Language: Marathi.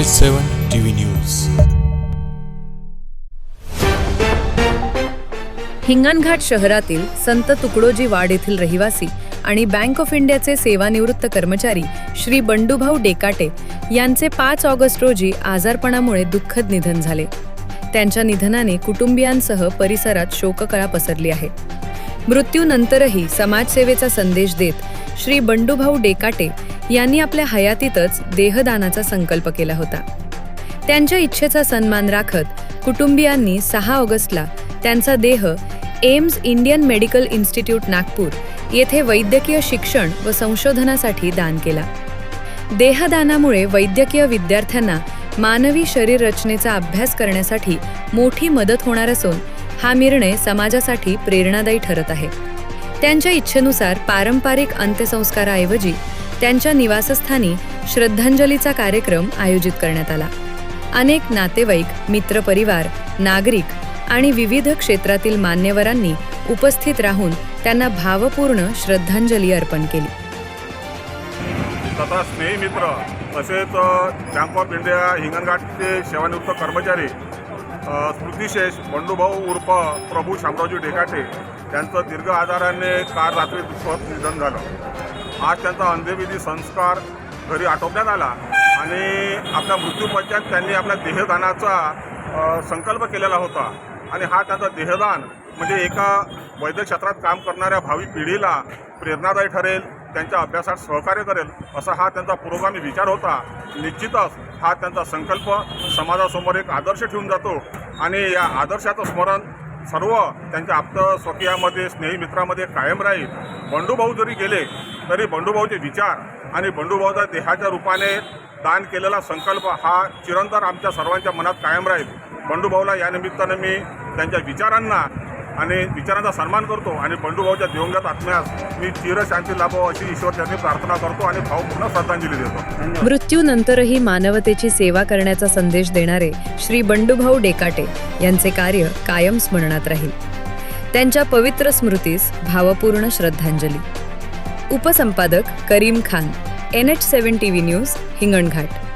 NH7 TV news. हिंगणघाट शहरातील संत तुकडोजी वाड येथील रहिवासी आणि बँक ऑफ इंडियाचे सेवानिवृत्त कर्मचारी श्री बंडूभाऊ डेकाटे यांचे 5 ऑगस्ट रोजी आजारपणामुळे दुःखद निधन झाले। त्यांच्या निधनाने कुटुंबियांसह परिसरात शोककळा पसरली आहे। मृत्यूनंतरही समाजसेवेचा संदेश देत श्री बंडूभाऊ डेकाटे यांनी आपल्या हयातीतच देहदानाचा संकल्प केला होता। त्यांच्या इच्छेचा सन्मान राखत कुटुंबियांनी 6 ऑगस्टला त्यांचा देह AIIMS Indian medical institute Nagpur येथे वैद्यकीय शिक्षण व संशोधनासाठी दान केला। देहदानामुळे वैद्यकीय विद्यार्थ्यांना मानवी शरीर रचनेचा अभ्यास करण्यासाठी मोठी मदत होणार असून हा निर्णय समाजासाठी प्रेरणादायी ठरत आहे। त्यांच्या इच्छेनुसार पारंपरिक अंत्यसंस्काराऐवजी त्यांच्या निवासस्थानी श्रद्धांजलीचा कार्यक्रम आयोजित करण्यात आला। अनेक नातेवाईक, मित्रपरिवार, नागरिक आणि विविध क्षेत्रातील मान्यवरांनी उपस्थित राहून त्यांना भावपूर्ण श्रद्धांजली अर्पण केली। तथा स्नेही मित्र तसेच बँक ऑफ इंडिया हिंगणघाटचे सेवानिवृत्त कर्मचारी स्मृतिशेष बंडूभाऊ उर्फ प्रभू शामरावजी डेकाटे यांचं दीर्घ आजाराने काल रात्री दुःखद निधन झालं। आज त्यांचा अंत्यविधी संस्कार घरी आटोपण्यात आला आणि आपल्या मृत्यूपश्चात त्यांनी आपल्या देहदानाचा संकल्प केलेला होता आणि हा त्यांचा देहदान म्हणजे एका वैद्यक क्षेत्रात काम करणाऱ्या भावी पिढीला प्रेरणादायी ठरेल, त्यांच्या अभ्यासात सहकार्य करेल असा हा त्यांचा पुरोगामी विचार होता। निश्चितच हा त्यांचा संकल्प समाजासमोर एक आदर्श ठेवून जातो आणि या आदर्शाचं स्मरण सर्व त्यांच्या आप्त स्वकीयामध्ये, स्नेही मित्रामध्ये कायम राहील। बंडूभाऊ जरी गेले तरी बंडूभाऊचे विचार आणि बंडूभाऊचा देहाच्या रूपाने दान केलेला संकल्प हा चिरंतन आमच्या सर्वांच्या मनात कायम राहील। बंडूभाऊला या निमित्ताने मी त्यांच्या विचारांना आणि विचारांचा सन्मान करतो आणि बंडूभाऊच्या दिवंगत आत्म्यास मी चिरशांती लाभो अशी ईश्वरचरणी प्रार्थना करतो आणि भावपूर्ण श्रद्धांजली देतो। मृत्यूनंतरही मानवतेची सेवा करण्याचा संदेश देणारे श्री बंडूभाऊ डेकाटे यांचे कार्य कायम स्मरणात राहील। त्यांच्या पवित्र स्मृतीस भावपूर्ण श्रद्धांजली। उपसंपादक Karim Khan, NH7 TV news, Hinganghat.